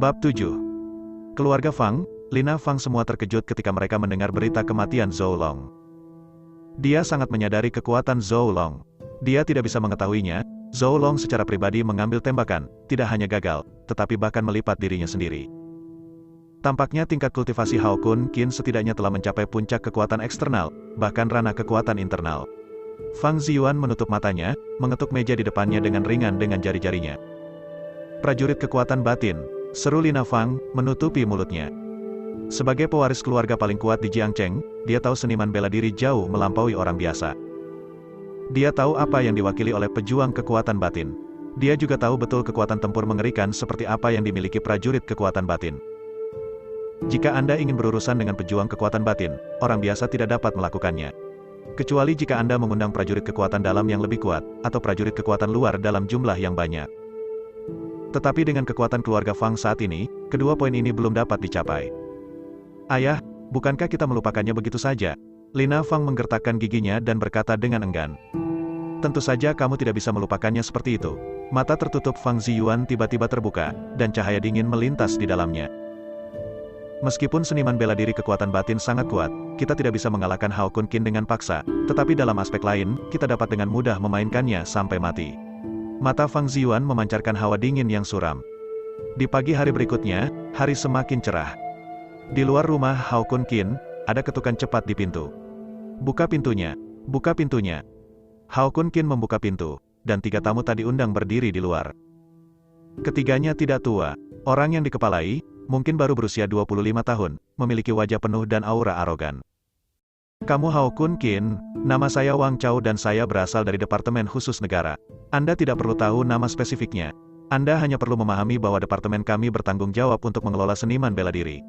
Bab 7. Keluarga Fang, Lina Fang semua terkejut ketika mereka mendengar berita kematian Zhou Long. Dia sangat menyadari kekuatan Zhou Long. Dia tidak bisa mengetahuinya, Zhou Long secara pribadi mengambil tembakan, tidak hanya gagal, tetapi bahkan melipat dirinya sendiri. Tampaknya tingkat kultivasi Hao Kun Qin setidaknya telah mencapai puncak kekuatan eksternal, bahkan ranah kekuatan internal. Fang Ziyuan menutup matanya, mengetuk meja di depannya dengan ringan dengan jari-jarinya. Prajurit kekuatan batin, seru Lina Fang, menutupi mulutnya. Sebagai pewaris keluarga paling kuat di Jiangcheng, dia tahu seniman bela diri jauh melampaui orang biasa. Dia tahu apa yang diwakili oleh pejuang kekuatan batin. Dia juga tahu betul kekuatan tempur mengerikan seperti apa yang dimiliki prajurit kekuatan batin. Jika Anda ingin berurusan dengan pejuang kekuatan batin, orang biasa tidak dapat melakukannya. Kecuali jika Anda mengundang prajurit kekuatan dalam yang lebih kuat, atau prajurit kekuatan luar dalam jumlah yang banyak. Tetapi dengan kekuatan keluarga Fang saat ini, kedua poin ini belum dapat dicapai. Ayah, bukankah kita melupakannya begitu saja? Lina Fang menggertakkan giginya dan berkata dengan enggan. Tentu saja kamu tidak bisa melupakannya seperti itu. Mata tertutup Fang Ziyuan tiba-tiba terbuka, dan cahaya dingin melintas di dalamnya. Meskipun seniman bela diri kekuatan batin sangat kuat, kita tidak bisa mengalahkan Hao Kun Qin dengan paksa, tetapi dalam aspek lain, kita dapat dengan mudah memainkannya sampai mati. Mata Fang Ziyuan memancarkan hawa dingin yang suram. Di pagi hari berikutnya, hari semakin cerah. Di luar rumah Hao Kun Qin, ada ketukan cepat di pintu. Buka pintunya, buka pintunya. Hao Kun Qin membuka pintu, dan 3 tamu tadi undang berdiri di luar. Ketiganya tidak tua, orang yang dikepalai, mungkin baru berusia 25 tahun, memiliki wajah penuh dan aura arogan. Kamu Hao Kun Qin, nama saya Wang Chao dan saya berasal dari Departemen Khusus Negara. Anda tidak perlu tahu nama spesifiknya. Anda hanya perlu memahami bahwa departemen kami bertanggung jawab untuk mengelola seniman bela diri.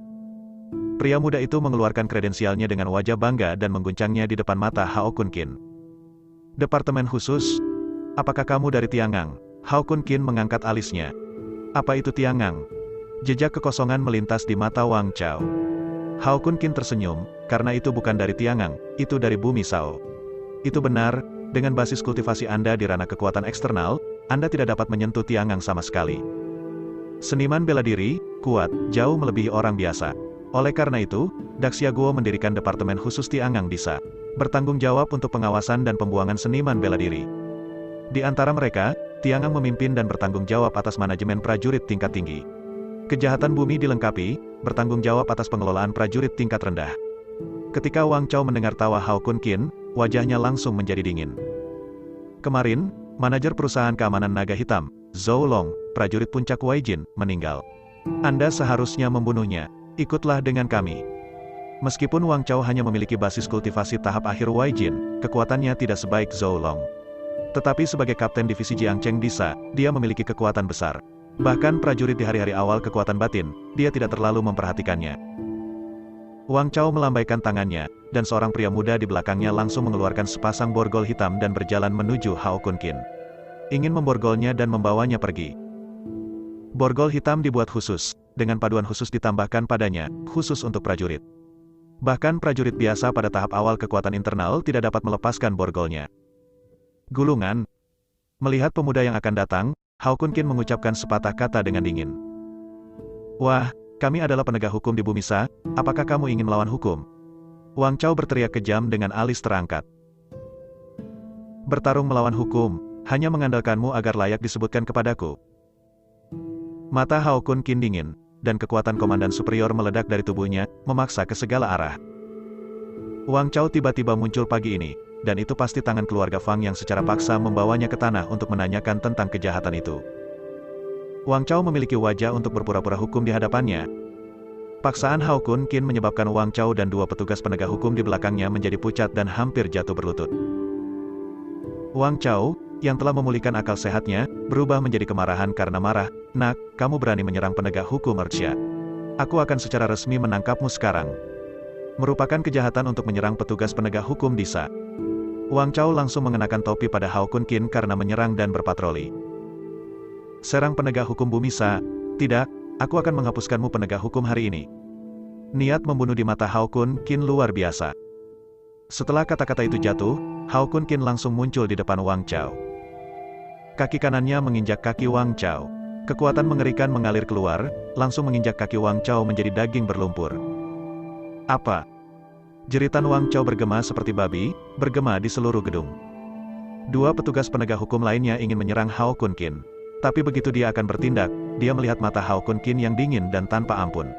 Pria muda itu mengeluarkan kredensialnya dengan wajah bangga dan mengguncangnya di depan mata Hao Kun Qin. Departemen khusus? Apakah kamu dari Tiangang? Hao Kun Qin mengangkat alisnya. Apa itu Tiangang? Jejak kekosongan melintas di mata Wang Chao. Hao Kun Qin tersenyum, karena itu bukan dari Tiangang, itu dari bumi Shao. Itu benar, dengan basis kultivasi Anda di ranah kekuatan eksternal, Anda tidak dapat menyentuh Tiangang sama sekali. Seniman bela diri, kuat, jauh melebihi orang biasa. Oleh karena itu, Daxia Guo mendirikan Departemen Khusus Tiangang Disa, bertanggung jawab untuk pengawasan dan pembuangan seniman bela diri. Di antara mereka, Tiangang memimpin dan bertanggung jawab atas manajemen prajurit tingkat tinggi. Kejahatan bumi dilengkapi, bertanggung jawab atas pengelolaan prajurit tingkat rendah. Ketika Wang Chao mendengar tawa Hao Kun Qin, wajahnya langsung menjadi dingin. Kemarin, manajer perusahaan keamanan naga hitam, Zhou Long, prajurit puncak Waijin, meninggal. Anda seharusnya membunuhnya. Ikutlah dengan kami. Meskipun Wang Chao hanya memiliki basis kultivasi tahap akhir Waijin, kekuatannya tidak sebaik Zhou Long. Tetapi sebagai kapten divisi Jiangcheng Disa, dia memiliki kekuatan besar. Bahkan prajurit di hari-hari awal kekuatan batin, dia tidak terlalu memperhatikannya. Wang Chao melambaikan tangannya, dan seorang pria muda di belakangnya langsung mengeluarkan sepasang borgol hitam dan berjalan menuju Hao Kun Qin. Ingin memborgolnya dan membawanya pergi. Borgol hitam dibuat khusus, dengan paduan khusus ditambahkan padanya, khusus untuk prajurit. Bahkan prajurit biasa pada tahap awal kekuatan internal tidak dapat melepaskan borgolnya. Gulungan. Melihat pemuda yang akan datang, Hao Kun Qin mengucapkan sepatah kata dengan dingin. Wah, kami adalah penegak hukum di bumi Sa, apakah kamu ingin melawan hukum? Wang Chao berteriak kejam dengan alis terangkat. Bertarung melawan hukum, hanya mengandalkanmu agar layak disebutkan kepadaku. Mata Hao Kun Qin dingin, dan kekuatan komandan superior meledak dari tubuhnya, memaksa ke segala arah. Wang Chao tiba-tiba muncul pagi ini, dan itu pasti tangan keluarga Fang yang secara paksa membawanya ke tanah untuk menanyakan tentang kejahatan itu. Wang Chao memiliki wajah untuk berpura-pura hukum di hadapannya. Paksaan Hao Kun Qin menyebabkan Wang Chao dan 2 petugas penegak hukum di belakangnya menjadi pucat dan hampir jatuh berlutut. Wang Chao, yang telah memulihkan akal sehatnya, berubah menjadi kemarahan karena marah. Nak, kamu berani menyerang penegak hukum Earthsha. Aku akan secara resmi menangkapmu sekarang. Merupakan kejahatan untuk menyerang petugas penegak hukum Disa. Wang Chao langsung mengenakan topi pada Hao Kun Qin karena menyerang dan berpatroli. Serang penegak hukum bumi Sa. Tidak, aku akan menghapuskanmu penegak hukum hari ini. Niat membunuh di mata Hao Kun Qin luar biasa. Setelah kata-kata itu jatuh, Hao Kun Qin langsung muncul di depan Wang Chao. Kaki kanannya menginjak kaki Wang Chao. Kekuatan mengerikan mengalir keluar, langsung menginjak kaki Wang Chao menjadi daging berlumpur. Apa? Jeritan Wang Chao bergema seperti babi, bergema di seluruh gedung. Dua petugas penegak hukum lainnya ingin menyerang Hao Kun Qin. Tapi begitu dia akan bertindak, dia melihat mata Hao Kun Qin yang dingin dan tanpa ampun.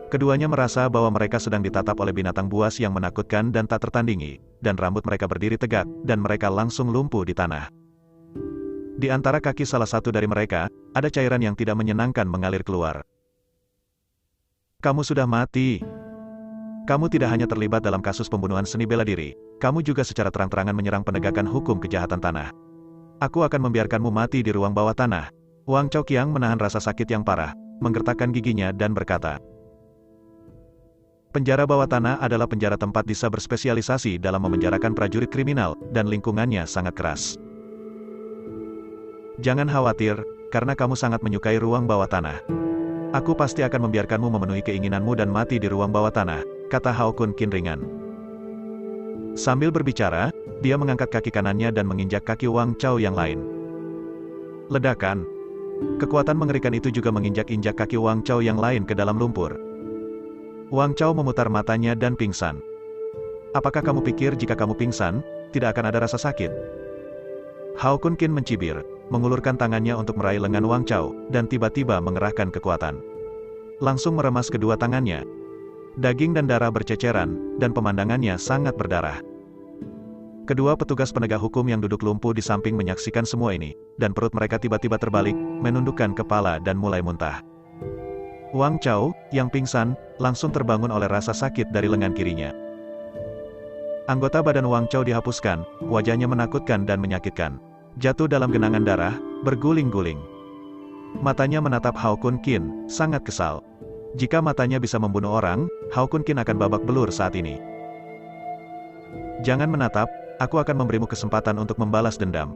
Keduanya merasa bahwa mereka sedang ditatap oleh binatang buas yang menakutkan dan tak tertandingi, dan rambut mereka berdiri tegak, dan mereka langsung lumpuh di tanah. Di antara kaki salah satu dari mereka, ada cairan yang tidak menyenangkan mengalir keluar. Kamu sudah mati. Kamu tidak hanya terlibat dalam kasus pembunuhan seni bela diri, kamu juga secara terang-terangan menyerang penegakan hukum kejahatan tanah. Aku akan membiarkanmu mati di ruang bawah tanah. Wang Chao-qiang menahan rasa sakit yang parah, menggertakkan giginya dan berkata, penjara bawah tanah adalah penjara tempat Disa berspesialisasi dalam memenjarakan prajurit kriminal, dan lingkungannya sangat keras. Jangan khawatir, karena kamu sangat menyukai ruang bawah tanah. Aku pasti akan membiarkanmu memenuhi keinginanmu dan mati di ruang bawah tanah, kata Hao Kun Qin ringan. Sambil berbicara, dia mengangkat kaki kanannya dan menginjak kaki Wang Chao yang lain. Ledakan. Kekuatan mengerikan itu juga menginjak-injak kaki Wang Chao yang lain ke dalam lumpur. Wang Chao memutar matanya dan pingsan. Apakah kamu pikir jika kamu pingsan, tidak akan ada rasa sakit? Hao Kun Qin mencibir, mengulurkan tangannya untuk meraih lengan Wang Chao, dan tiba-tiba mengerahkan kekuatan. Langsung meremas kedua tangannya. Daging dan darah berceceran, dan pemandangannya sangat berdarah. Kedua petugas penegak hukum yang duduk lumpuh di samping menyaksikan semua ini, dan perut mereka tiba-tiba terbalik, menundukkan kepala dan mulai muntah. Wang Chao, yang pingsan, langsung terbangun oleh rasa sakit dari lengan kirinya. Anggota badan Wang Chao dihapuskan, wajahnya menakutkan dan menyakitkan. Jatuh dalam genangan darah, berguling-guling. Matanya menatap Hao Kun Qin, sangat kesal. Jika matanya bisa membunuh orang, Hao Kun Qin akan babak belur saat ini. Jangan menatap, aku akan memberimu kesempatan untuk membalas dendam.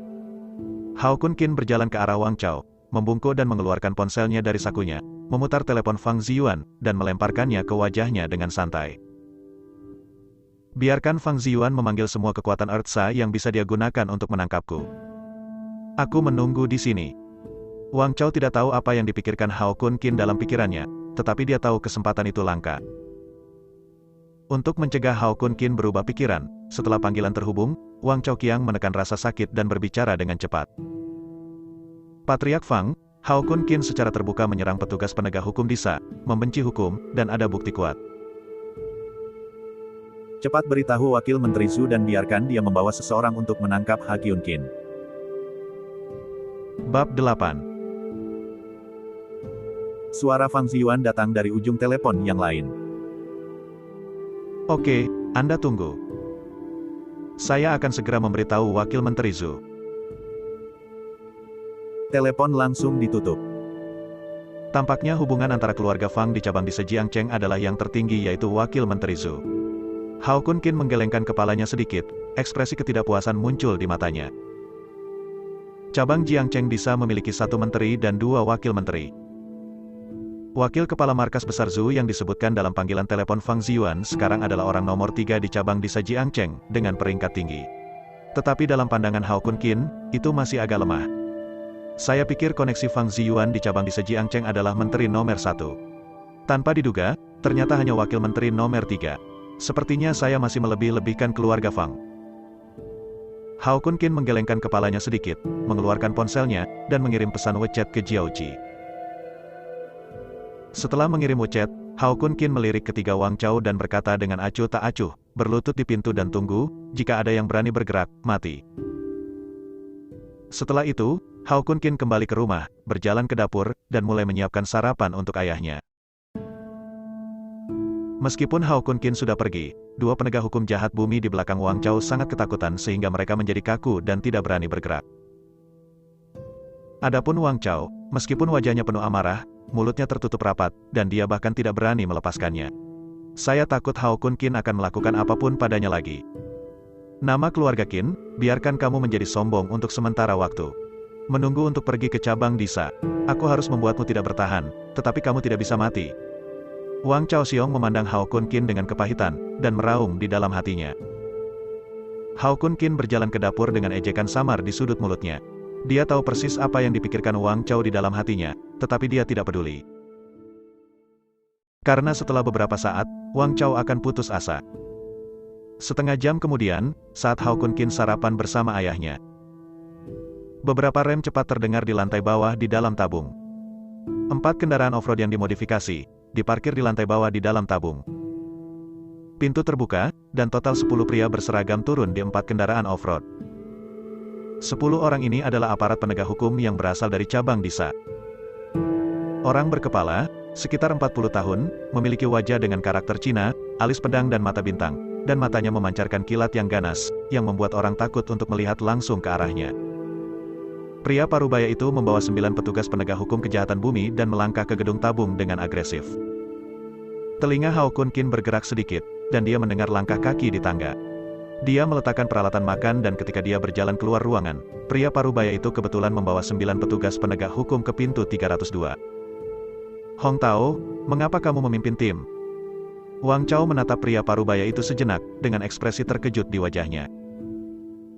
Hao Kun Qin berjalan ke arah Wang Chao, membungkuk dan mengeluarkan ponselnya dari sakunya, memutar telepon Fang Ziyuan, dan melemparkannya ke wajahnya dengan santai. Biarkan Fang Ziyuan memanggil semua kekuatan Earthsa yang bisa dia gunakan untuk menangkapku. Aku menunggu di sini. Wang Chao tidak tahu apa yang dipikirkan Hao Kun Qin dalam pikirannya, tetapi dia tahu kesempatan itu langka. Untuk mencegah Hao Kun Qin berubah pikiran, setelah panggilan terhubung, Wang Chao-qiang menekan rasa sakit dan berbicara dengan cepat. Patriark Fang, Hao Kun Qin secara terbuka menyerang petugas penegak hukum Disa, membenci hukum, dan ada bukti kuat. Cepat beritahu Wakil Menteri Zhu dan biarkan dia membawa seseorang untuk menangkap Ha Kyun Qin. Bab 8. Suara Fang Ziyuan datang dari ujung telepon yang lain. Oke, Anda tunggu. Saya akan segera memberitahu Wakil Menteri Zhu. Telepon langsung ditutup. Tampaknya hubungan antara keluarga Fang di cabang Disa Jiangcheng adalah yang tertinggi yaitu Wakil Menteri Zhu. Hao Kun Qin menggelengkan kepalanya sedikit, ekspresi ketidakpuasan muncul di matanya. Cabang Jiangcheng Disa memiliki 1 menteri dan 2 wakil menteri. Wakil Kepala Markas Besar Zhu yang disebutkan dalam panggilan telepon Fang Ziyuan sekarang adalah orang nomor 3 di cabang Disa Jiangcheng, dengan peringkat tinggi. Tetapi dalam pandangan Hao Kun Qin, itu masih agak lemah. Saya pikir koneksi Fang Ziyuan di cabang Disa Jiangcheng adalah menteri nomor 1. Tanpa diduga, ternyata hanya wakil menteri nomor 3. Sepertinya saya masih melebih-lebihkan keluarga Fang. Hao Kun Qin menggelengkan kepalanya sedikit, mengeluarkan ponselnya, dan mengirim pesan WeChat ke Jiao Qi. Setelah mengirim WeChat, Hao Kun Qin melirik ketiga Wang Chao dan berkata dengan acuh tak acuh, berlutut di pintu dan tunggu, jika ada yang berani bergerak, mati. Setelah itu, Hao Kun Qin kembali ke rumah, berjalan ke dapur, dan mulai menyiapkan sarapan untuk ayahnya. Meskipun Hao Kun Qin sudah pergi, 2 penegak hukum jahat bumi di belakang Wang Chao sangat ketakutan sehingga mereka menjadi kaku dan tidak berani bergerak. Adapun Wang Chao, meskipun wajahnya penuh amarah, mulutnya tertutup rapat, dan dia bahkan tidak berani melepaskannya. Saya takut Hao Kun Qin akan melakukan apapun padanya lagi. Nama keluarga Qin, biarkan kamu menjadi sombong untuk sementara waktu. Menunggu untuk pergi ke cabang Disa. Aku harus membuatmu tidak bertahan, tetapi kamu tidak bisa mati. Wang Chao Xiong memandang Hao Kun Qin dengan kepahitan, dan meraung di dalam hatinya. Hao Kun Qin berjalan ke dapur dengan ejekan samar di sudut mulutnya. Dia tahu persis apa yang dipikirkan Wang Chao di dalam hatinya, tetapi dia tidak peduli. Karena setelah beberapa saat, Wang Chao akan putus asa. Setengah jam kemudian, saat Hao Kun Qin sarapan bersama ayahnya. Beberapa rem cepat terdengar di lantai bawah di dalam tabung. 4 kendaraan off-road yang dimodifikasi, diparkir di lantai bawah di dalam tabung. Pintu terbuka, dan total 10 pria berseragam turun di 4 kendaraan off-road. 10 orang ini adalah aparat penegak hukum yang berasal dari cabang Disa. Orang berkepala, sekitar 40 tahun, memiliki wajah dengan karakter Cina, alis pedang dan mata bintang, dan matanya memancarkan kilat yang ganas, yang membuat orang takut untuk melihat langsung ke arahnya. Pria parubaya itu membawa 9 petugas penegak hukum kejahatan bumi dan melangkah ke gedung tabung dengan agresif. Telinga Hao Kun Qin bergerak sedikit, dan dia mendengar langkah kaki di tangga. Dia meletakkan peralatan makan dan ketika dia berjalan keluar ruangan, pria parubaya itu kebetulan membawa 9 petugas penegak hukum ke pintu 302. Hong Tao, mengapa kamu memimpin tim? Wang Chao menatap pria parubaya itu sejenak, dengan ekspresi terkejut di wajahnya.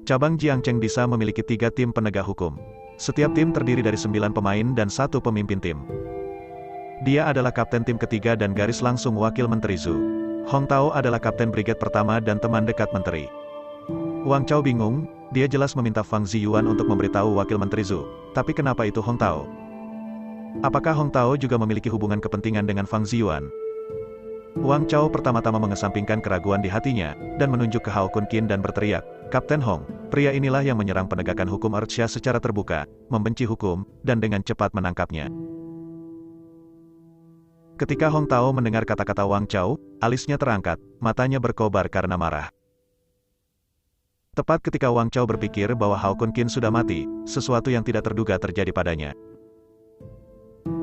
Cabang Jiangcheng Disa memiliki 3 tim penegak hukum. Setiap tim terdiri dari 9 pemain dan 1 pemimpin tim. Dia adalah kapten tim ketiga dan garis langsung wakil Menteri Zhu. Hong Tao adalah kapten brigade pertama dan teman dekat menteri. Wang Chao bingung, dia jelas meminta Fang Ziyuan untuk memberitahu wakil Menteri Zhu. Tapi kenapa itu Hong Tao? Apakah Hong Tao juga memiliki hubungan kepentingan dengan Fang Ziyuan? Wang Chao pertama-tama mengesampingkan keraguan di hatinya, dan menunjuk ke Hao Kun Qin dan berteriak, Kapten Hong, pria inilah yang menyerang penegakan hukum Earthsea secara terbuka, membenci hukum, dan dengan cepat menangkapnya. Ketika Hong Tao mendengar kata-kata Wang Chao, alisnya terangkat, matanya berkobar karena marah. Tepat ketika Wang Chao berpikir bahwa Hao Kun Qin sudah mati, sesuatu yang tidak terduga terjadi padanya.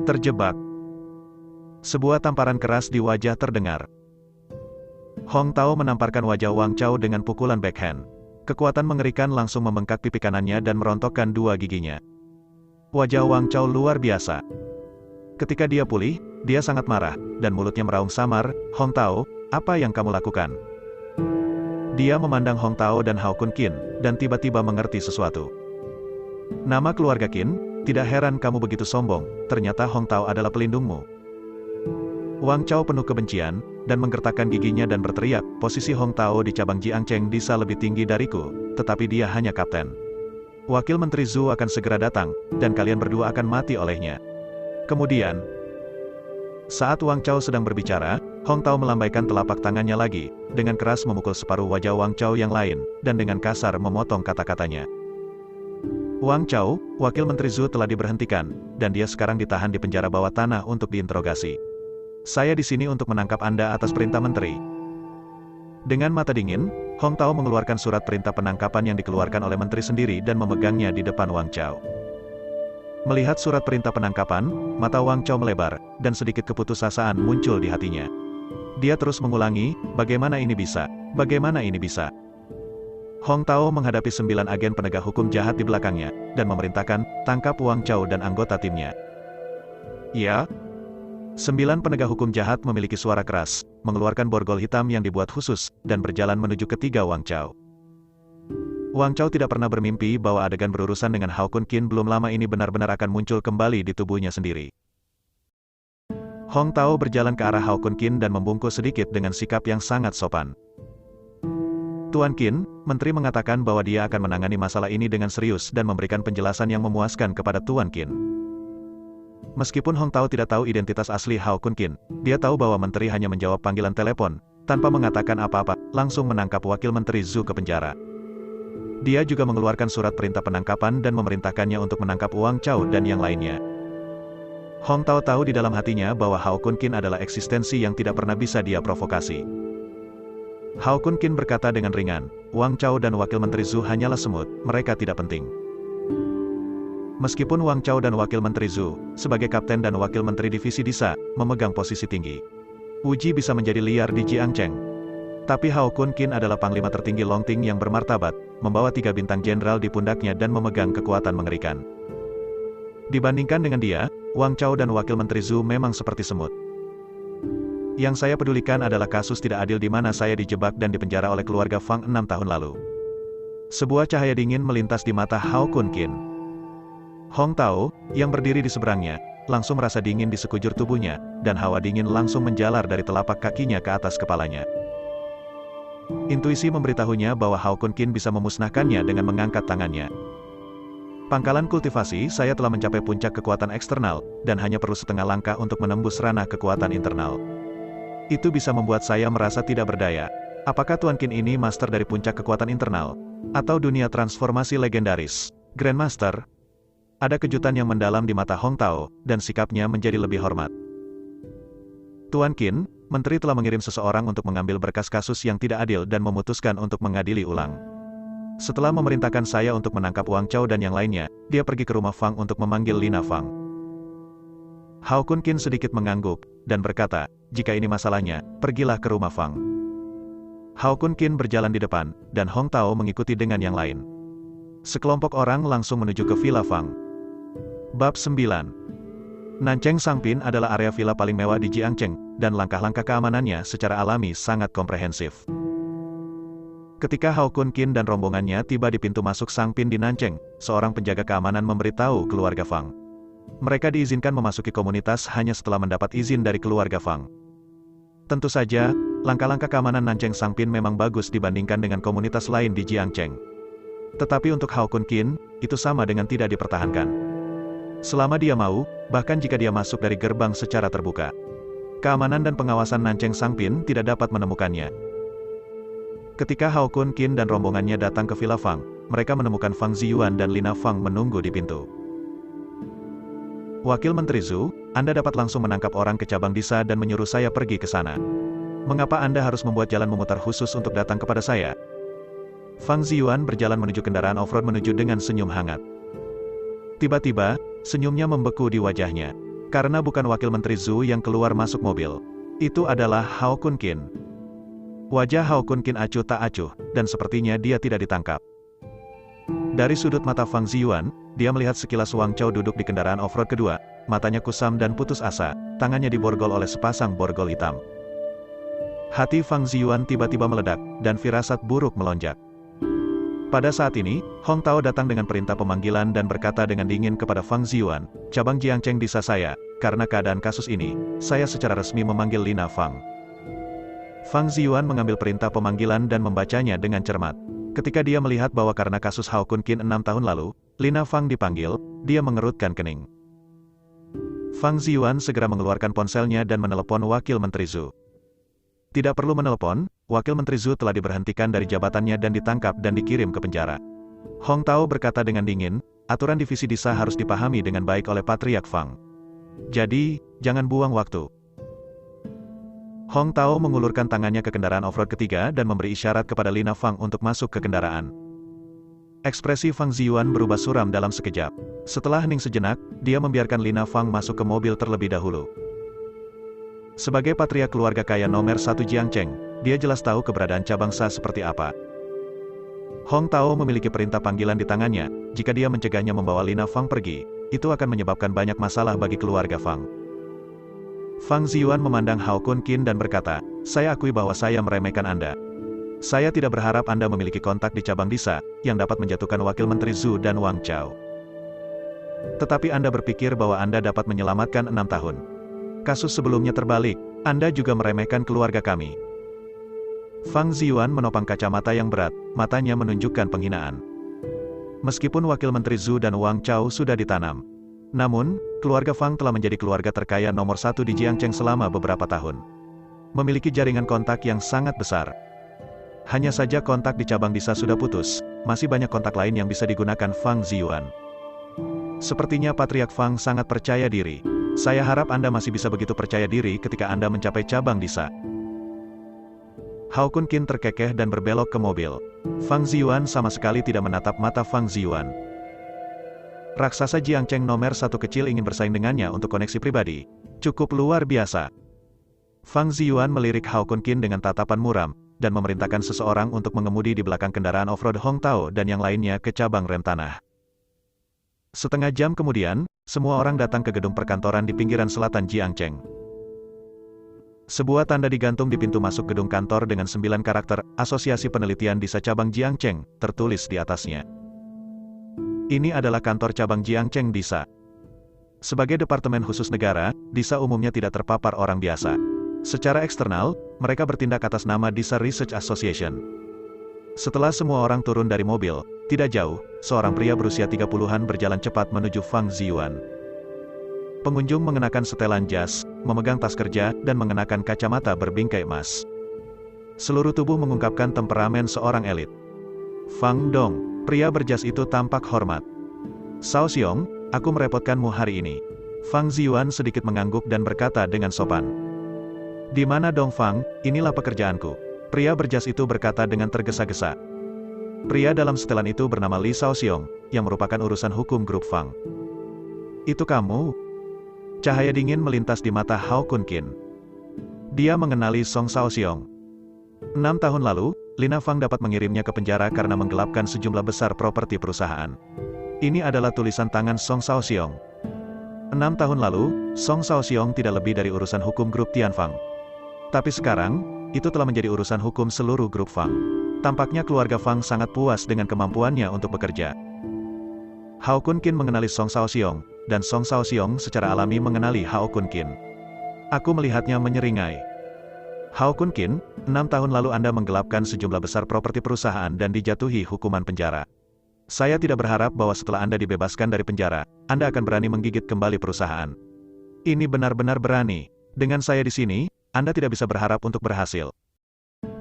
Terjebak. Sebuah tamparan keras di wajah terdengar. Hong Tao menamparkan wajah Wang Chao dengan pukulan backhand. Kekuatan mengerikan langsung membengkak pipi kanannya dan merontokkan 2 giginya. Wajah Wang Chao luar biasa. Ketika dia pulih, dia sangat marah, dan mulutnya meraung samar, Hong Tao, apa yang kamu lakukan? Dia memandang Hong Tao dan Hao Kun Qin, dan tiba-tiba mengerti sesuatu. Nama keluarga Qin, tidak heran kamu begitu sombong, ternyata Hong Tao adalah pelindungmu. Wang Chao penuh kebencian, dan menggertakkan giginya dan berteriak, posisi Hong Tao di cabang Jiangcheng Disa lebih tinggi dariku, tetapi dia hanya kapten. Wakil Menteri Zhu akan segera datang, dan kalian berdua akan mati olehnya. Kemudian, saat Wang Chao sedang berbicara, Hong Tao melambaikan telapak tangannya lagi, dengan keras memukul separuh wajah Wang Chao yang lain, dan dengan kasar memotong kata-katanya. Wang Chao, Wakil Menteri Zhu telah diberhentikan, dan dia sekarang ditahan di penjara bawah tanah untuk diinterogasi. Saya di sini untuk menangkap Anda atas perintah Menteri. Dengan mata dingin, Hong Tao mengeluarkan surat perintah penangkapan yang dikeluarkan oleh Menteri sendiri dan memegangnya di depan Wang Chao. Melihat surat perintah penangkapan, mata Wang Chao melebar, dan sedikit keputusasaan muncul di hatinya. Dia terus mengulangi, bagaimana ini bisa? Bagaimana ini bisa? Hong Tao menghadapi 9 agen penegak hukum jahat di belakangnya, dan memerintahkan, tangkap Wang Chao dan anggota timnya. Ya? 9 penegak hukum jahat memiliki suara keras, mengeluarkan borgol hitam yang dibuat khusus, dan berjalan menuju ketiga Wang Chao. Wang Chao tidak pernah bermimpi bahwa adegan berurusan dengan Hao Kun Qin belum lama ini benar-benar akan muncul kembali di tubuhnya sendiri. Hong Tao berjalan ke arah Hao Kun Qin dan membungkuk sedikit dengan sikap yang sangat sopan. Tuan Qin, Menteri mengatakan bahwa dia akan menangani masalah ini dengan serius dan memberikan penjelasan yang memuaskan kepada Tuan Qin. Meskipun Hong Tao tidak tahu identitas asli Hao Kun Qin, dia tahu bahwa Menteri hanya menjawab panggilan telepon, tanpa mengatakan apa-apa, langsung menangkap Wakil Menteri Zhu ke penjara. Dia juga mengeluarkan surat perintah penangkapan dan memerintahkannya untuk menangkap Wang Chao dan yang lainnya. Hong Tao tahu di dalam hatinya bahwa Hao Kun Qin adalah eksistensi yang tidak pernah bisa dia provokasi. Hao Kun Qin berkata dengan ringan, Wang Chao dan Wakil Menteri Zhu hanyalah semut, mereka tidak penting. Meskipun Wang Chao dan Wakil Menteri Zhu, sebagai Kapten dan Wakil Menteri Divisi Disa, memegang posisi tinggi. Uji bisa menjadi liar di Jiangcheng. Tapi Hao Kun Qin adalah panglima tertinggi Longting yang bermartabat, membawa 3 bintang jenderal di pundaknya dan memegang kekuatan mengerikan. Dibandingkan dengan dia, Wang Chao dan Wakil Menteri Zhu memang seperti semut. Yang saya pedulikan adalah kasus tidak adil di mana saya dijebak dan dipenjara oleh keluarga Fang 6 tahun lalu. Sebuah cahaya dingin melintas di mata Hao Kun Qin. Hong Tao, yang berdiri di seberangnya, langsung merasa dingin di sekujur tubuhnya, dan hawa dingin langsung menjalar dari telapak kakinya ke atas kepalanya. Intuisi memberitahunya bahwa Hao Kun Qin bisa memusnahkannya dengan mengangkat tangannya. Pangkalan kultivasi saya telah mencapai puncak kekuatan eksternal, dan hanya perlu setengah langkah untuk menembus ranah kekuatan internal. Itu bisa membuat saya merasa tidak berdaya. Apakah Tuan Qin ini master dari puncak kekuatan internal? Atau dunia transformasi legendaris? Grandmaster? Ada kejutan yang mendalam di mata Hong Tao, dan sikapnya menjadi lebih hormat. Tuan Qin, Menteri telah mengirim seseorang untuk mengambil berkas kasus yang tidak adil dan memutuskan untuk mengadili ulang. Setelah memerintahkan saya untuk menangkap Wang Chao dan yang lainnya, dia pergi ke rumah Fang untuk memanggil Lina Fang. Hao Kun Qin sedikit mengangguk, dan berkata, jika ini masalahnya, pergilah ke rumah Fang. Hao Kun Qin berjalan di depan, dan Hong Tao mengikuti dengan yang lain. Sekelompok orang langsung menuju ke Villa Fang. Bab 9. Nancheng Sangpin adalah area villa paling mewah di Jiangcheng, dan langkah-langkah keamanannya secara alami sangat komprehensif. Ketika Hao Kun Qin dan rombongannya tiba di pintu masuk Sangpin di Nancheng, seorang penjaga keamanan memberitahu keluarga Fang. Mereka diizinkan memasuki komunitas hanya setelah mendapat izin dari keluarga Fang. Tentu saja, langkah-langkah keamanan Nancheng Sangpin memang bagus dibandingkan dengan komunitas lain di Jiangcheng. Tetapi untuk Hao Kun Qin, itu sama dengan tidak dipertahankan. Selama dia mau, bahkan jika dia masuk dari gerbang secara terbuka, keamanan dan pengawasan Nancheng Sangpin tidak dapat menemukannya. Ketika Hao Kun Qin dan rombongannya datang ke Villa Fang, mereka menemukan Fang Ziyuan dan Lina Fang menunggu di pintu. Wakil Menteri Zhu, Anda dapat langsung menangkap orang ke cabang Disa dan menyuruh saya pergi ke sana. Mengapa Anda harus membuat jalan memutar khusus untuk datang kepada saya? Fang Ziyuan berjalan menuju kendaraan off-road menuju dengan senyum hangat. Tiba-tiba, senyumnya membeku di wajahnya. Karena bukan Wakil Menteri Zhu yang keluar masuk mobil. Itu adalah Hao Kun Qin. Wajah Hao Kun Qin acuh tak acuh, dan sepertinya dia tidak ditangkap. Dari sudut mata Fang Ziyuan, dia melihat sekilas Wang Chao duduk di kendaraan off-road kedua, matanya kusam dan putus asa, tangannya diborgol oleh sepasang borgol hitam. Hati Fang Ziyuan tiba-tiba meledak, dan firasat buruk melonjak. Pada saat ini, Hong Tao datang dengan perintah pemanggilan dan berkata dengan dingin kepada Fang Ziyuan, cabang Jiangcheng Disa saya, karena keadaan kasus ini, saya secara resmi memanggil Lina Fang. Fang Ziyuan mengambil perintah pemanggilan dan membacanya dengan cermat. Ketika dia melihat bahwa karena kasus Hao Kun Qin 6 tahun lalu, Lina Fang dipanggil, dia mengerutkan kening. Fang Ziyuan segera mengeluarkan ponselnya dan menelepon Wakil Menteri Zhu. Tidak perlu menelepon, Wakil Menteri Zhu telah diberhentikan dari jabatannya dan ditangkap dan dikirim ke penjara. Hong Tao berkata dengan dingin, aturan divisi Disa harus dipahami dengan baik oleh Patriark Fang. Jadi, jangan buang waktu. Hong Tao mengulurkan tangannya ke kendaraan off-road ketiga dan memberi isyarat kepada Lina Fang untuk masuk ke kendaraan. Ekspresi Fang Ziyuan berubah suram dalam sekejap. Setelah hening sejenak, dia membiarkan Lina Fang masuk ke mobil terlebih dahulu. Sebagai patriark keluarga kaya nomor 1 Jiangcheng, dia jelas tahu keberadaan cabang Sa seperti apa. Hong Tao memiliki perintah panggilan di tangannya, jika dia mencegahnya membawa Lina Fang pergi, itu akan menyebabkan banyak masalah bagi keluarga Fang. Fang Ziyuan memandang Hao Kun Qin dan berkata, saya akui bahwa saya meremehkan Anda. Saya tidak berharap Anda memiliki kontak di cabang Disa, yang dapat menjatuhkan Wakil Menteri Zhu dan Wang Chao. Tetapi Anda berpikir bahwa Anda dapat menyelamatkan 6 tahun. Kasus sebelumnya terbalik, Anda juga meremehkan keluarga kami. Fang Ziyuan menopang kacamata yang berat, matanya menunjukkan penghinaan. Meskipun Wakil Menteri Zhu dan Wang Chao sudah ditanam. Namun, keluarga Fang telah menjadi keluarga terkaya nomor 1 di Jiangcheng selama beberapa tahun. Memiliki jaringan kontak yang sangat besar. Hanya saja kontak di cabang Disa sudah putus, masih banyak kontak lain yang bisa digunakan Fang Ziyuan. Sepertinya Patriark Fang sangat percaya diri. Saya harap Anda masih bisa begitu percaya diri ketika Anda mencapai cabang Disa. Hao Kun Qin terkekeh dan berbelok ke mobil. Fang Ziyuan sama sekali tidak menatap mata Fang Ziyuan. Raksasa Jiangcheng nomor 1 kecil ingin bersaing dengannya untuk koneksi pribadi. Cukup luar biasa. Fang Ziyuan melirik Hao Kun Qin dengan tatapan muram, dan memerintahkan seseorang untuk mengemudi di belakang kendaraan off-road Hong Tao dan yang lainnya ke cabang rem tanah. Setengah jam kemudian, semua orang datang ke gedung perkantoran di pinggiran selatan Jiangcheng. Sebuah tanda digantung di pintu masuk gedung kantor dengan 9 karakter, Asosiasi Penelitian Disa Cabang Jiangcheng, tertulis di atasnya. Ini adalah kantor cabang Jiangcheng Disa. Sebagai departemen khusus negara, Disa umumnya tidak terpapar orang biasa. Secara eksternal, mereka bertindak atas nama Disa Research Association. Setelah semua orang turun dari mobil, tidak jauh, seorang pria berusia 30-an berjalan cepat menuju Fang Ziyuan. Pengunjung mengenakan setelan jas, memegang tas kerja, dan mengenakan kacamata berbingkai emas. Seluruh tubuh mengungkapkan temperamen seorang elit. Fang Dong, pria berjas itu tampak hormat. Cao Xiong, aku merepotkanmu hari ini. Fang Ziyuan sedikit mengangguk dan berkata dengan sopan. Di mana Dong Fang, inilah pekerjaanku. Pria berjas itu berkata dengan tergesa-gesa. Pria dalam setelan itu bernama Li Cao Xiong, yang merupakan urusan hukum grup Fang. Itu kamu? Cahaya dingin melintas di mata Hao Kunkin. Dia mengenali Song Cao Xiong. 6 tahun lalu, Lina Fang dapat mengirimnya ke penjara karena menggelapkan sejumlah besar properti perusahaan. Ini adalah tulisan tangan Song Cao Xiong. 6 tahun lalu, Song Cao Xiong tidak lebih dari urusan hukum grup Tianfang. Tapi sekarang, itu telah menjadi urusan hukum seluruh grup Fang. Tampaknya keluarga Fang sangat puas dengan kemampuannya untuk bekerja. Hao Kunkin mengenali Song Cao Xiong, dan Song Cao Xiong secara alami mengenali Hao Kunkin. Aku melihatnya menyeringai. Hao Kunkin, 6 tahun lalu Anda menggelapkan sejumlah besar properti perusahaan dan dijatuhi hukuman penjara. Saya tidak berharap bahwa setelah Anda dibebaskan dari penjara, Anda akan berani menggigit kembali perusahaan. Ini benar-benar berani. Dengan saya di sini, Anda tidak bisa berharap untuk berhasil.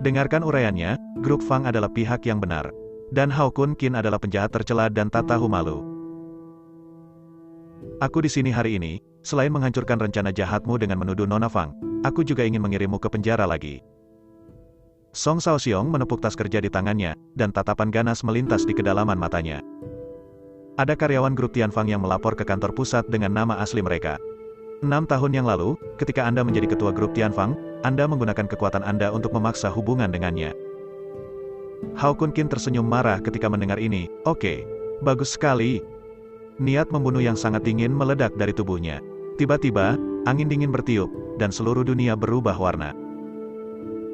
Dengarkan uraiannya, grup Fang adalah pihak yang benar. Dan Hao Kunkin adalah penjahat tercela dan tak tahu malu. Aku di sini hari ini, selain menghancurkan rencana jahatmu dengan menuduh Nona Fang, aku juga ingin mengirimmu ke penjara lagi. Song Cao Xiong menepuk tas kerja di tangannya, dan tatapan ganas melintas di kedalaman matanya. Ada karyawan grup Tianfang yang melapor ke kantor pusat dengan nama asli mereka. 6 tahun yang lalu, ketika Anda menjadi ketua grup Tianfang, Anda menggunakan kekuatan Anda untuk memaksa hubungan dengannya. Hao Kunkin tersenyum marah ketika mendengar ini. Oke, bagus sekali. Niat membunuh yang sangat dingin meledak dari tubuhnya. Tiba-tiba, angin dingin bertiup, dan seluruh dunia berubah warna.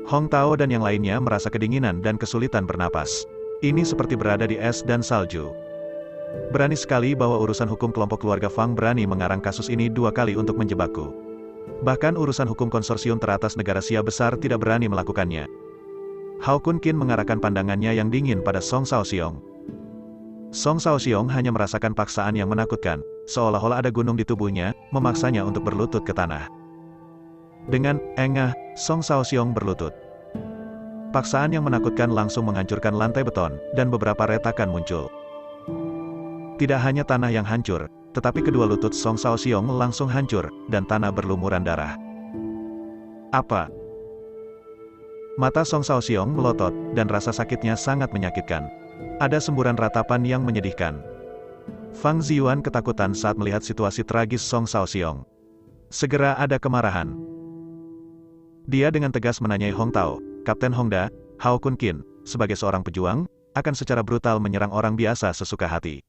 Hong Tao dan yang lainnya merasa kedinginan dan kesulitan bernapas. Ini seperti berada di es dan salju. Berani sekali bahwa urusan hukum kelompok keluarga Fang berani mengarang kasus ini 2 kali untuk menjebakku. Bahkan urusan hukum konsorsium teratas negara Sia besar tidak berani melakukannya. Hao Kunkin mengarahkan pandangannya yang dingin pada Song Cao Xiong. Song Cao Xiong hanya merasakan paksaan yang menakutkan, seolah-olah ada gunung di tubuhnya, memaksanya untuk berlutut ke tanah. Dengan engah, Song Cao Xiong berlutut. Paksaan yang menakutkan langsung menghancurkan lantai beton, dan beberapa retakan muncul. Tidak hanya tanah yang hancur, tetapi kedua lutut Song Cao Xiong langsung hancur, dan tanah berlumuran darah. Apa? Mata Song Cao Xiong melotot, dan rasa sakitnya sangat menyakitkan. Ada semburan ratapan yang menyedihkan. Fang Ziyuan ketakutan saat melihat situasi tragis Song Cao Xiong. Segera ada kemarahan. Dia dengan tegas menanyai Hong Tao, Kapten Hongda, Hao Kunkin, sebagai seorang pejuang, akan secara brutal menyerang orang biasa sesuka hati.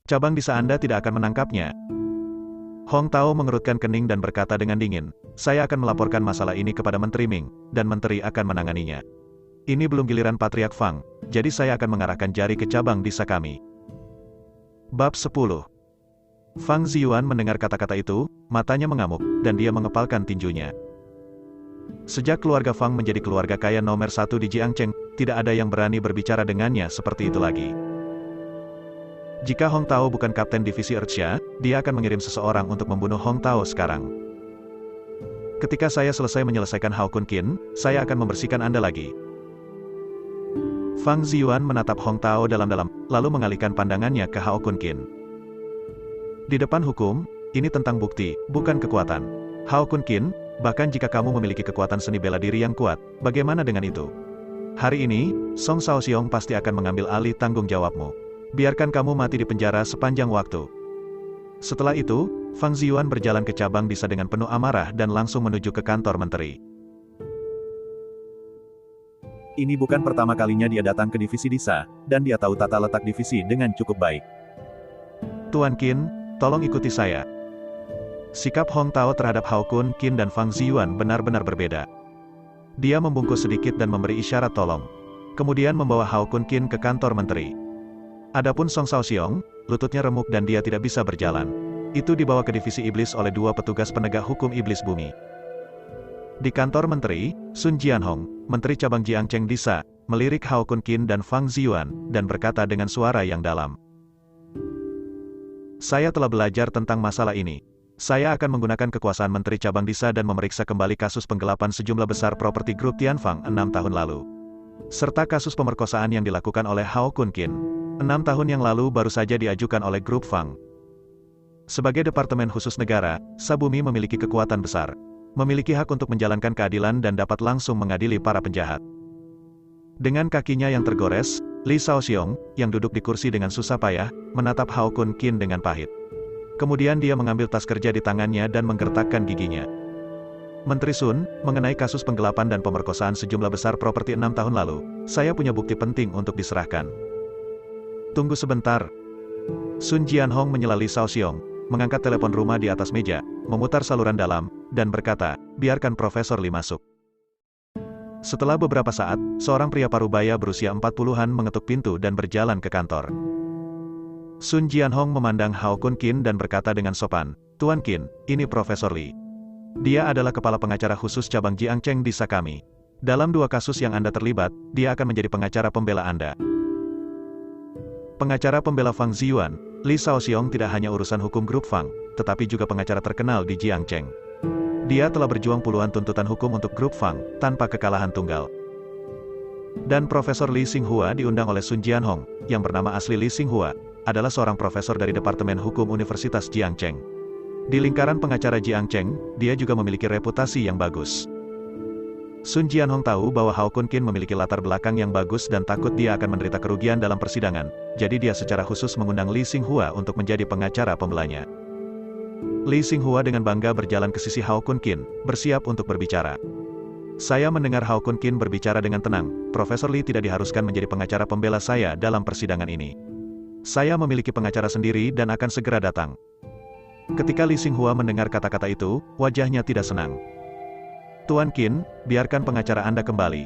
Cabang Disa Anda tidak akan menangkapnya. Hong Tao mengerutkan kening dan berkata dengan dingin, saya akan melaporkan masalah ini kepada Menteri Ming, dan Menteri akan menanganinya. Ini belum giliran Patriark Fang, jadi saya akan mengarahkan jari ke cabang Disa kami. Bab 10. Fang Ziyuan mendengar kata-kata itu, matanya mengamuk, dan dia mengepalkan tinjunya. Sejak keluarga Fang menjadi keluarga kaya nomor 1 di Jiangcheng, tidak ada yang berani berbicara dengannya seperti itu lagi. Jika Hong Tao bukan kapten divisi Earthsha, dia akan mengirim seseorang untuk membunuh Hong Tao sekarang. Ketika saya selesai menyelesaikan Hao Kunkin, saya akan membersihkan Anda lagi. Fang Ziyuan menatap Hong Tao dalam-dalam, lalu mengalihkan pandangannya ke Hao Kunkin. Di depan hukum, ini tentang bukti, bukan kekuatan. Hao Kunkin, bahkan jika kamu memiliki kekuatan seni bela diri yang kuat, bagaimana dengan itu? Hari ini, Song Cao Xiong pasti akan mengambil alih tanggung jawabmu. Biarkan kamu mati di penjara sepanjang waktu. Setelah itu, Fang Ziyuan berjalan ke cabang Disa dengan penuh amarah dan langsung menuju ke kantor menteri. Ini bukan pertama kalinya dia datang ke divisi Disa, dan dia tahu tata letak divisi dengan cukup baik. Tuan Qin, tolong ikuti saya. Sikap Hong Tao terhadap Hao Kunkin dan Fang Ziyuan benar-benar berbeda. Dia membungkus sedikit dan memberi isyarat tolong. Kemudian membawa Hao Kunkin ke kantor menteri. Adapun Song Xiaoxiong, lututnya remuk dan dia tidak bisa berjalan. Itu dibawa ke divisi iblis oleh dua petugas penegak hukum iblis bumi. Di kantor menteri, Sun Jianhong, menteri cabang Jiangcheng Disa, melirik Hao Kun Qin dan Fang Ziyuan, dan berkata dengan suara yang dalam. Saya telah belajar tentang masalah ini. Saya akan menggunakan kekuasaan menteri cabang Disa dan memeriksa kembali kasus penggelapan sejumlah besar properti grup Tianfang 6 tahun lalu. Serta kasus pemerkosaan yang dilakukan oleh Hao Kun Qin. 6 tahun yang lalu baru saja diajukan oleh grup Fang. Sebagai departemen khusus negara, Sabumi memiliki kekuatan besar. Memiliki hak untuk menjalankan keadilan dan dapat langsung mengadili para penjahat. Dengan kakinya yang tergores, Li Shaoxiong, yang duduk di kursi dengan susah payah, menatap Hao Kun Qin dengan pahit. Kemudian dia mengambil tas kerja di tangannya dan menggertakkan giginya. Menteri Sun, mengenai kasus penggelapan dan pemerkosaan sejumlah besar properti 6 tahun lalu, saya punya bukti penting untuk diserahkan. Tunggu sebentar. Sun Jianhong menyela Li Shaoxiong, mengangkat telepon rumah di atas meja, memutar saluran dalam, dan berkata, biarkan Profesor Li masuk. Setelah beberapa saat, seorang pria parubaya berusia 40-an mengetuk pintu dan berjalan ke kantor. Sun Jianhong memandang Hao Kun Qin dan berkata dengan sopan, Tuan Qin, ini Profesor Li. Dia adalah kepala pengacara khusus cabang Jiangcheng Disa kami. Dalam 2 kasus yang Anda terlibat, dia akan menjadi pengacara pembela Anda. Pengacara pembela Fang Ziyuan, Li Shaoxiong tidak hanya urusan hukum grup Fang, tetapi juga pengacara terkenal di Jiangcheng. Dia telah berjuang puluhan tuntutan hukum untuk grup Fang, tanpa kekalahan tunggal. Dan Profesor Li Xinghua diundang oleh Sun Jianhong, yang bernama asli Li Xinghua, adalah seorang profesor dari Departemen Hukum Universitas Jiangcheng. Di lingkaran pengacara Jiangcheng, dia juga memiliki reputasi yang bagus. Sun Jianhong tahu bahwa Hao Kun Qin memiliki latar belakang yang bagus dan takut dia akan menderita kerugian dalam persidangan, jadi dia secara khusus mengundang Li Xinghua untuk menjadi pengacara pembelanya. Li Xinghua dengan bangga berjalan ke sisi Hao Kun Qin, bersiap untuk berbicara. Saya mendengar Hao Kun Qin berbicara dengan tenang, Profesor Li tidak diharuskan menjadi pengacara pembela saya dalam persidangan ini. Saya memiliki pengacara sendiri dan akan segera datang. Ketika Li Xinghua mendengar kata-kata itu, wajahnya tidak senang. Tuan Qin, biarkan pengacara Anda kembali.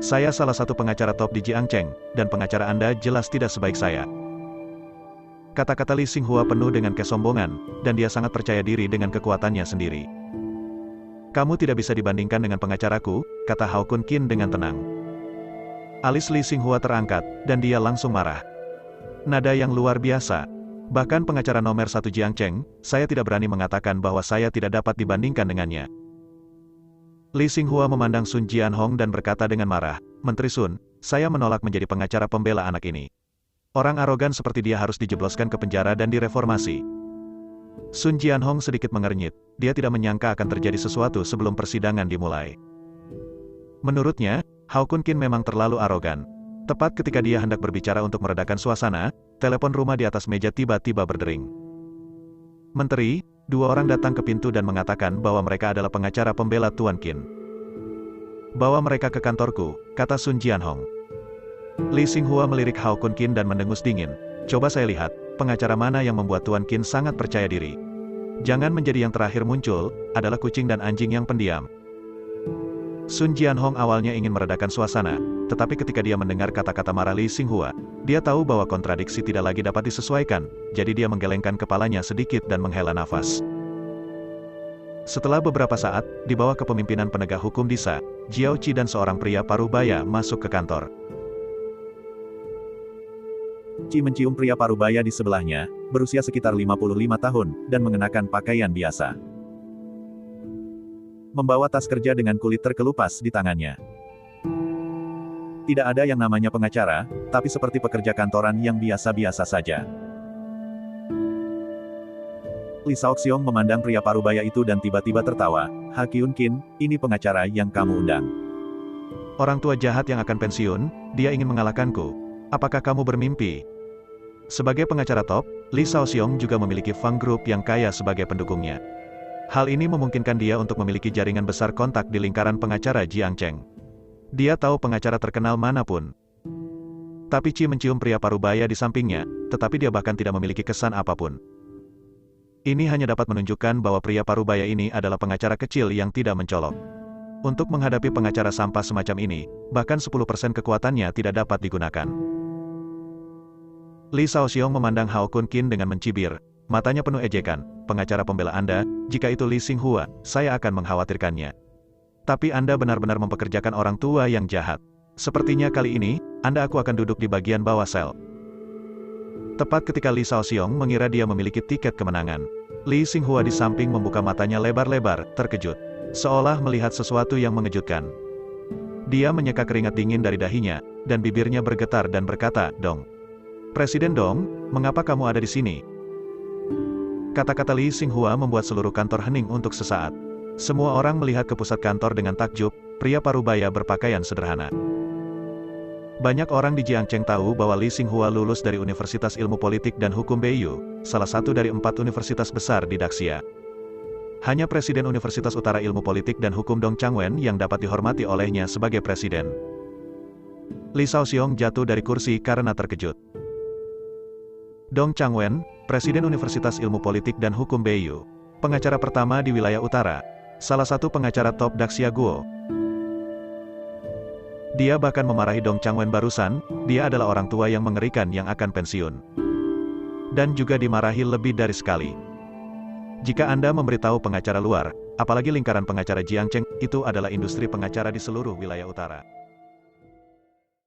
Saya salah satu pengacara top di Jiangcheng, dan pengacara Anda jelas tidak sebaik saya. Kata-kata Li Xinghua penuh dengan kesombongan, dan dia sangat percaya diri dengan kekuatannya sendiri. Kamu tidak bisa dibandingkan dengan pengacaraku, kata Hao Kun Qin dengan tenang. Alis Li Xinghua terangkat, dan dia langsung marah. Nada yang luar biasa. Bahkan pengacara nomor 1 Jiangcheng, saya tidak berani mengatakan bahwa saya tidak dapat dibandingkan dengannya. Li Xinghua memandang Sun Jianhong dan berkata dengan marah, Menteri Sun, saya menolak menjadi pengacara pembela anak ini. Orang arogan seperti dia harus dijebloskan ke penjara dan direformasi. Sun Jianhong sedikit mengernyit, dia tidak menyangka akan terjadi sesuatu sebelum persidangan dimulai. Menurutnya, Hao Kun Qin memang terlalu arogan. Tepat ketika dia hendak berbicara untuk meredakan suasana, telepon rumah di atas meja tiba-tiba berdering. Menteri, 2 orang datang ke pintu dan mengatakan bahwa mereka adalah pengacara pembela Tuan Qin. Bawa mereka ke kantorku, kata Sun Jianhong. Li Xinghua melirik Hao Kun Qin dan mendengus dingin. Coba saya lihat, pengacara mana yang membuat Tuan Qin sangat percaya diri. Jangan menjadi yang terakhir muncul, adalah kucing dan anjing yang pendiam. Sun Jianhong awalnya ingin meredakan suasana, tetapi ketika dia mendengar kata-kata marah Li Xinghua, dia tahu bahwa kontradiksi tidak lagi dapat disesuaikan, jadi dia menggelengkan kepalanya sedikit dan menghela nafas. Setelah beberapa saat, di bawah kepemimpinan penegak hukum Disa, Jiao Qi dan seorang pria parubaya masuk ke kantor. Qi mencium pria parubaya di sebelahnya, berusia sekitar 55 tahun, dan mengenakan pakaian biasa. Membawa tas kerja dengan kulit terkelupas di tangannya. Tidak ada yang namanya pengacara, tapi seperti pekerja kantoran yang biasa-biasa saja. Li Shaoxiong memandang pria parubaya itu dan tiba-tiba tertawa, Ha Kyun Qin, ini pengacara yang kamu undang. Orang tua jahat yang akan pensiun, dia ingin mengalahkanku. Apakah kamu bermimpi? Sebagai pengacara top, Li Shaoxiong juga memiliki Fang Group yang kaya sebagai pendukungnya. Hal ini memungkinkan dia untuk memiliki jaringan besar kontak di lingkaran pengacara Jiangcheng. Dia tahu pengacara terkenal manapun. Tapi Qi mencium pria parubaya di sampingnya, tetapi dia bahkan tidak memiliki kesan apapun. Ini hanya dapat menunjukkan bahwa pria parubaya ini adalah pengacara kecil yang tidak mencolok. Untuk menghadapi pengacara sampah semacam ini, bahkan 10% kekuatannya tidak dapat digunakan. Li Shaoxiong memandang Hao Kun Qin dengan mencibir, matanya penuh ejekan. Pengacara pembela Anda, jika itu Li Xinghua, saya akan mengkhawatirkannya. Tapi Anda benar-benar mempekerjakan orang tua yang jahat. Sepertinya kali ini, aku akan duduk di bagian bawah sel. Tepat ketika Li Shaoxiong mengira dia memiliki tiket kemenangan, Li Xinghua di samping membuka matanya lebar-lebar, terkejut. Seolah melihat sesuatu yang mengejutkan. Dia menyeka keringat dingin dari dahinya, dan bibirnya bergetar dan berkata, "Dong. Presiden Dong, mengapa kamu ada di sini?" Kata-kata Li Xinghua membuat seluruh kantor hening untuk sesaat. Semua orang melihat ke pusat kantor dengan takjub, pria parubaya berpakaian sederhana. Banyak orang di Jiangcheng tahu bahwa Li Xinghua lulus dari Universitas Ilmu Politik dan Hukum Beiyou, salah satu dari 4 universitas besar di Daxia. Hanya Presiden Universitas Utara Ilmu Politik dan Hukum Dong Changwen yang dapat dihormati olehnya sebagai presiden. Li Shaoxiong jatuh dari kursi karena terkejut. Dong Changwen, Presiden Universitas Ilmu Politik dan Hukum Beiyou, pengacara pertama di wilayah utara, salah satu pengacara top Daxia Guo. Dia bahkan memarahi Dong Changwen barusan, dia adalah orang tua yang mengerikan yang akan pensiun. Dan juga dimarahi lebih dari sekali. Jika Anda memberitahu pengacara luar, apalagi lingkaran pengacara Jiangcheng, itu adalah industri pengacara di seluruh wilayah utara.